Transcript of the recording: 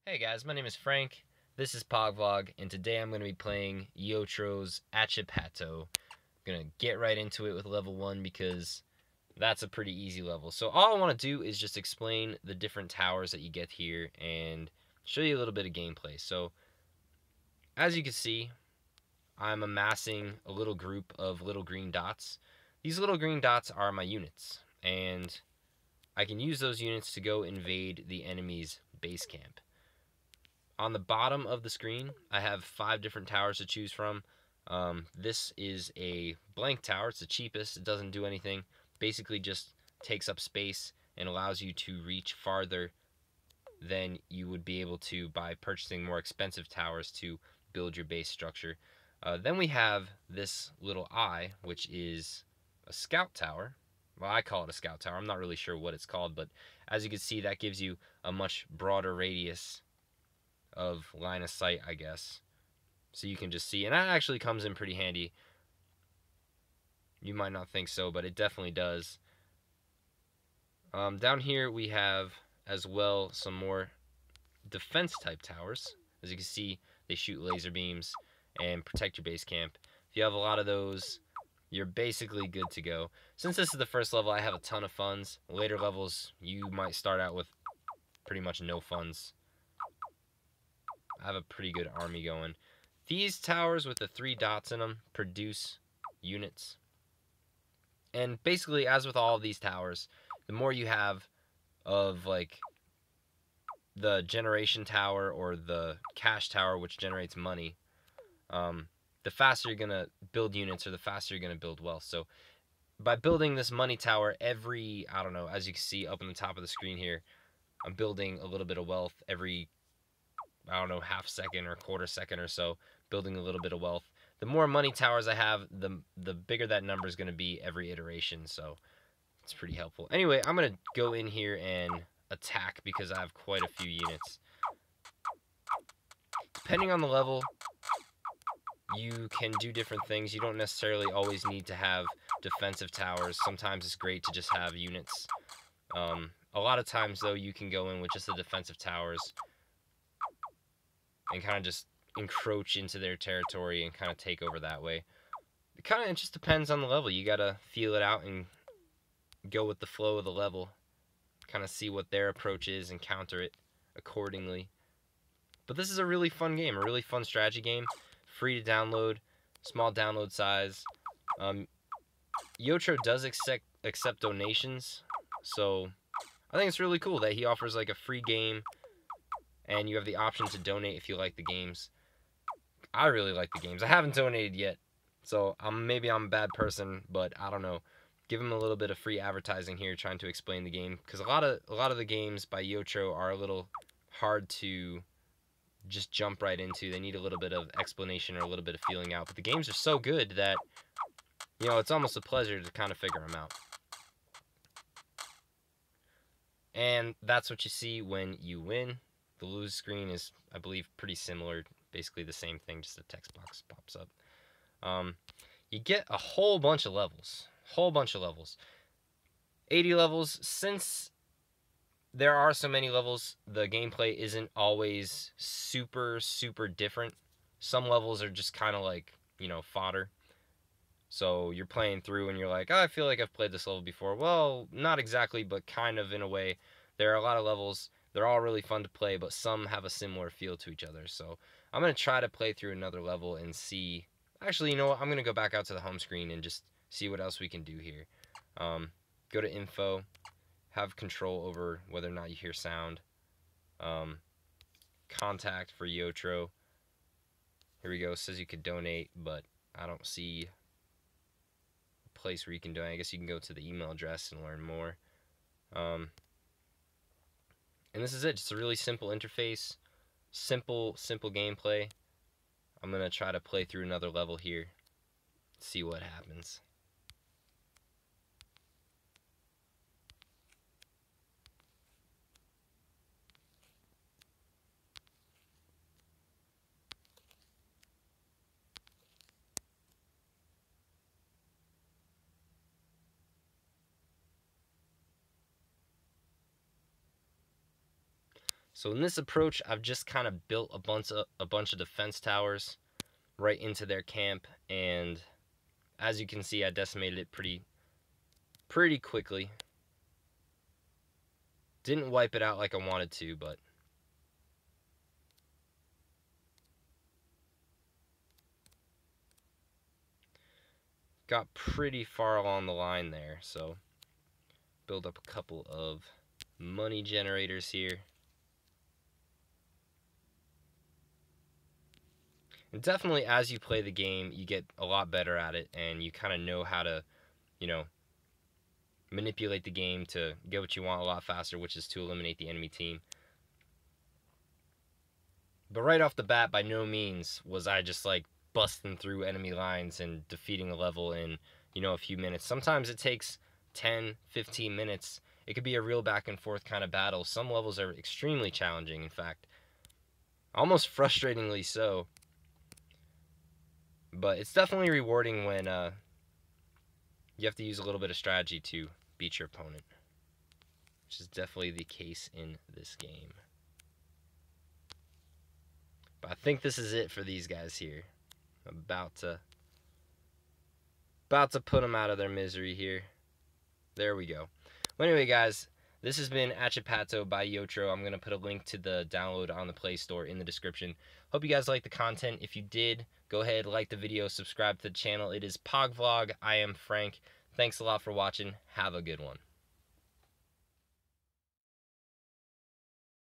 Hey guys, my name is Frank, this is Pogvlog, and today I'm going to be playing Yotro's Achipato. I'm going to get right into it with level 1 because that's a pretty easy level. So all I want to do is just explain the different towers that you get here and show you a little bit of gameplay. So as you can see, I'm amassing a little group of little green dots. These little green dots are my units, and I can use those units to go invade the enemy's base camp. On the bottom of the screen, I have 5 different towers to choose from. This is a blank tower. It's the cheapest. It doesn't do anything. Basically just takes up space and allows you to reach farther than you would be able to by purchasing more expensive towers to build your base structure. Then we have this little eye, which is a scout tower. Well, I call it a scout tower. I'm not really sure what it's called, but as you can see, that gives you a much broader radius of line of sight, I guess. So you can just see, and that actually comes in pretty handy. You might not think so, but it definitely does. Down here we have as well some more defense type towers. As you can see, they shoot laser beams and protect your base camp. If you have a lot of those, you're basically good to go. Since this is the first level, I have a ton of funds. Later levels, you might start out with pretty much no funds. I have a pretty good army going. These towers with the 3 dots in them produce units. And basically, as with all of these towers, the more you have of like the generation tower or the cash tower, which generates money, the faster you're going to build units or the faster you're going to build wealth. So by building this money tower every, I don't know, as you can see up on the top of the screen here, I'm building a little bit of wealth every, I don't know, half second or quarter second or so, building a little bit of wealth. The more money towers I have, the bigger that number is going to be every iteration, so it's pretty helpful. Anyway, I'm going to go in here and attack because I have quite a few units. Depending on the level, you can do different things. You don't necessarily always need to have defensive towers. Sometimes it's great to just have units. A lot of times, though, you can go in with just the defensive towers and kind of just encroach into their territory and kind of take over that way. It just depends on the level. You gotta feel it out and go with the flow of the level. Kind of see what their approach is and counter it accordingly. But this is a really fun game, a really fun strategy game. Free to download, small download size. Yotro does accept donations, so I think it's really cool that he offers like a free game and you have the option to donate if you like the games. I really like the games. I haven't donated yet, so maybe I'm a bad person, but I don't know. Give him a little bit of free advertising here, trying to explain the game, because a lot of the games by Yotro are a little hard to just jump right into. They need a little bit of explanation or a little bit of feeling out. But the games are so good that, you know, it's almost a pleasure to kind of figure them out. And that's what you see when you win. The lose screen is, I believe, pretty similar. Basically the same thing, just a text box pops up. You get a whole bunch of levels. 80 levels. Since there are so many levels, the gameplay isn't always super different. Some levels are just kind of like, you know, fodder. So you're playing through and you're like, oh, I feel like I've played this level before. Well, not exactly, but kind of in a way. There are a lot of levels. They're all really fun to play, but some have a similar feel to each other. So I'm going to try to play through another level and see. Actually, you know what? I'm going to go back out to the home screen and just see what else we can do here. Go to info. Have control over whether or not you hear sound. Contact for Yotro. Here we go. It says you could donate, but I don't see a place where you can donate. I guess you can go to the email address and learn more. And this is it. Just a really simple interface. Simple gameplay. I'm going to try to play through another level here. See what happens. So in this approach, I've just kind of built a bunch of defense towers right into their camp, and as you can see, I decimated it pretty quickly. Didn't wipe it out like I wanted to, but got pretty far along the line there. So build up a couple of money generators here. And definitely as you play the game, you get a lot better at it, and you kind of know how to, you know, manipulate the game to get what you want a lot faster, which is to eliminate the enemy team. But right off the bat, by no means was I just like busting through enemy lines and defeating a level in, a few minutes. Sometimes it takes 10, 15 minutes. It could be a real back and forth kind of battle. Some levels are extremely challenging, in fact. Almost frustratingly so. But it's definitely rewarding when you have to use a little bit of strategy to beat your opponent, which is definitely the case in this game. But I think this is it for these guys here. About to put them out of their misery here. There we go. Well, anyway, guys, this has been Achipato by Yotro. I'm going to put a link to the download on the Play Store in the description. Hope you guys liked the content. If you did, go ahead, like the video, subscribe to the channel. It is Pog Vlog. I am Frank. Thanks a lot for watching. Have a good one.